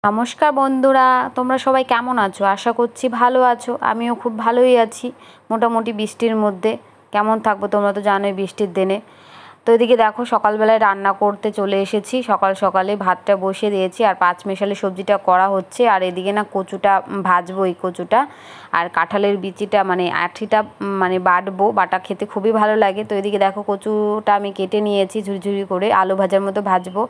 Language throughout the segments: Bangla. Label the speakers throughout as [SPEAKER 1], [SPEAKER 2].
[SPEAKER 1] নমস্কার বন্ধুরা, তোমরা সবাই কেমন আছো? আশা করছি ভালো আছো। আমিও খুব ভালোই আছি, মোটামুটি বৃষ্টির মধ্যে। কেমন থাকবো তোমরা তো জানোই বৃষ্টির দিনে। তো এদিকে দেখো সকালবেলায় রান্না করতে চলে এসেছি। সকাল সকালে ভাতটা বসিয়ে দিয়েছি আর পাঁচমেশালি সবজিটা করা হচ্ছে। আর এদিকে না কচুটা ভাজবো, এই কচুটা আর কাঁঠালের বিচিটা মানে আঠিটা মানে বাটা খেতে খুবই ভালো লাগে। তো এদিকে দেখো কচুটা আমি কেটে নিয়েছি ঝুরঝুরি করে, আলু ভাজার মতো ভাজবো।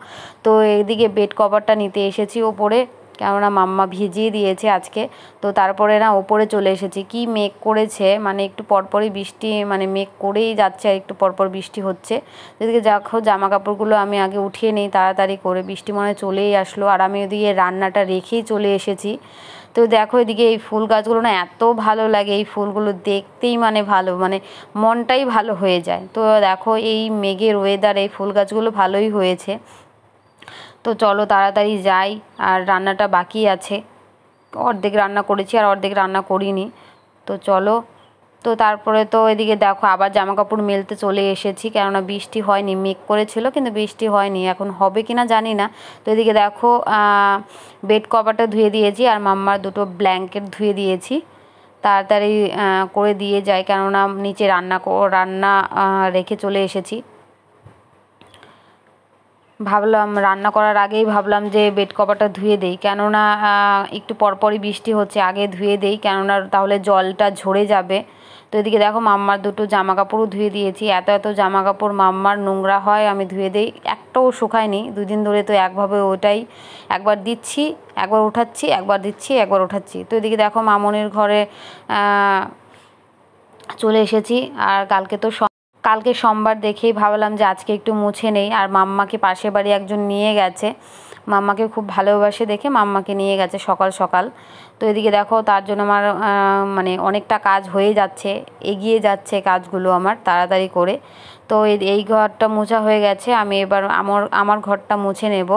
[SPEAKER 1] তো এদিকে বেড কভারটা নিতে এসেছি ওপরে, কেননা মাম্মা ভিজিয়ে দিয়েছে আজকে। তো তারপরে না ওপরে চলে এসেছি। কি মেঘ করেছে, মানে একটু পরপরই বৃষ্টি, মানে মেঘ করেই যাচ্ছে আর একটু পরপর বৃষ্টি হচ্ছে। এদিকে দেখো জামা কাপড়গুলো আমি আগে উঠিয়ে নিই তাড়াতাড়ি করে, বৃষ্টি মনে চলেই আসলো। আর আমি ওদিকে রান্নাটা রেখেই চলে এসেছি। তো দেখো এদিকে এই ফুল গাছগুলো না এত ভালো লাগে, এই ফুলগুলো দেখতেই মানে ভালো, মানে মনটাই ভালো হয়ে যায়। তো দেখো এই মেঘের ওয়েদারে এই ফুল গাছগুলো ভালোই হয়েছে। তো চলো তাড়াতাড়ি যাই, আর রান্নাটা বাকি আছে। অর্ধেক রান্না করেছি আর অর্ধেক রান্না করিনি। তো চলো। তো তারপরে তো এদিকে দেখো আবার জামা কাপড় মেলতে চলে এসেছি, কেননা বৃষ্টি হয়নি, মেঘ করেছিল কিন্তু বৃষ্টি হয়নি, এখন হবে কি না জানি না। তো এদিকে দেখো বেড কভারটা ধুয়ে দিয়েছি আর মাম্মার দুটো ব্ল্যাঙ্কেট ধুয়ে দিয়েছি। তাড়াতাড়ি করে দিয়ে যাই, কেননা নিচে রান্না রেখে চলে এসেছি। ভাবলাম রান্না করার আগেই ভাবলাম যে বেড কভারটা ধুয়ে দেই, কেননা একটু পরপরই বৃষ্টি হচ্ছে, আগে ধুয়ে দেই, কেননা তাহলে জলটা ঝরে যাবে। তো এদিকে দেখো মাম্মার দুটো জামা কাপড়ও ধুয়ে দিয়েছি। এত এত জামা কাপড় মাম্মার নোংরা হয়, আমি ধুয়ে দেই, একটাও শুকায়নি দুদিন ধরে। তো একভাবে ওটাই একবার দিচ্ছি, একবার উঠাচ্ছি, একবার দিচ্ছি, একবার উঠাচ্ছি। তো এদিকে দেখো মামনির ঘরে চলে এসেছি। আর কালকে সোমবার দেখেই ভাবলাম যে আজকে একটু মুছে নেই। আর মাম্মাকে পাশের বাড়ি একজন নিয়ে গেছে, মাম্মাকে খুব ভালোবাসে দেখে মাম্মাকে নিয়ে গেছে সকাল সকাল। তো এদিকে দেখো তার জন্য আমার মানে অনেকটা কাজ হয়ে যাচ্ছে, এগিয়ে যাচ্ছে কাজগুলো আমার তাড়াতাড়ি করে। তো এই ঘরটা মোছা হয়ে গেছে, আমি এবার আমার ঘরটা মুছে নেব,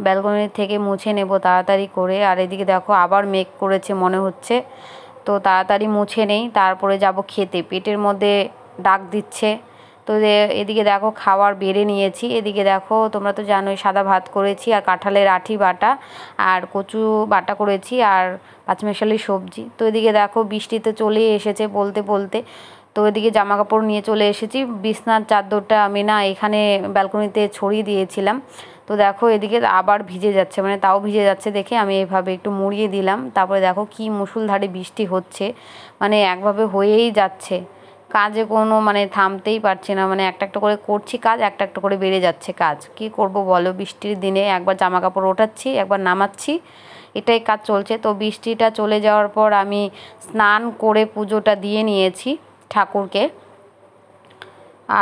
[SPEAKER 1] ব্যালকনি থেকে মুছে নেব তাড়াতাড়ি করে। আর এদিকে দেখো আবার মেঘ করেছে মনে হচ্ছে। তো তাড়াতাড়ি মুছে নেই, তারপরে যাব খেতে, পেটের মধ্যে ডাক দিচ্ছে। তো এদিকে দেখো খাবার বেড়ে নিয়েছি। এদিকে দেখো তোমরা তো জানোই সাদা ভাত করেছি আর কাঁঠালের আঠি বাটা আর কচু বাটা করেছি আর পাঁচমেশালি সবজি। তো এদিকে দেখো বৃষ্টিতে চলেই এসেছে বলতে বলতে। তো এদিকে জামা কাপড় নিয়ে চলে এসেছি। বিছনার চাদরটা আমি না এখানে ব্যালকনিতে ছড়িয়ে দিয়েছিলাম। তো দেখো এদিকে আবার ভিজে যাচ্ছে, মানে তাও ভিজে যাচ্ছে দেখে আমি এভাবে একটু মুড়িয়ে দিলাম। তারপরে দেখো কি মুষলধারে বৃষ্টি হচ্ছে, মানে একভাবে হয়েই যাচ্ছে, কাজে কোনো মানে থামতেই পারছি না, মানে একটা একটা করে করছি কাজ, একটা একটা করে বেড়ে যাচ্ছে কাজ। কি করব বলো, বৃষ্টির দিনে একবার জামা কাপড় ওঠাচ্ছি, একবার নামাচ্ছি, এটাই কাজ চলছে। তো বৃষ্টিটা চলে যাওয়ার পর আমি স্নান করে পুজোটা দিয়ে নিয়েছি ঠাকুরকে।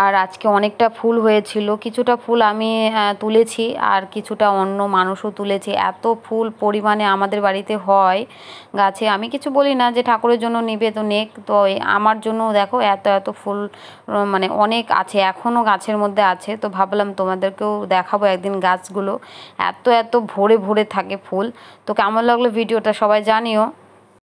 [SPEAKER 1] আর আজকে অনেকটা ফুল হয়েছিল, কিছুটা ফুল আমি তুলেছি আর কিছুটা অন্য মানুষও তুলেছে। এত ফুল পরিমাণে আমাদের বাড়িতে হয় গাছে, আমি কিছু বলি না যে ঠাকুরের জন্য নিবে তো নেক, তো আমার জন্য দেখো এত এত ফুল মানে অনেক আছে, এখনও গাছের মধ্যে আছে। তো ভাবলাম তোমাদেরকেও দেখাবো একদিন গাছগুলো, এত এত ভরে ভরে থাকে ফুল। তো কেমন লাগলো ভিডিওটা সবাই জানিও।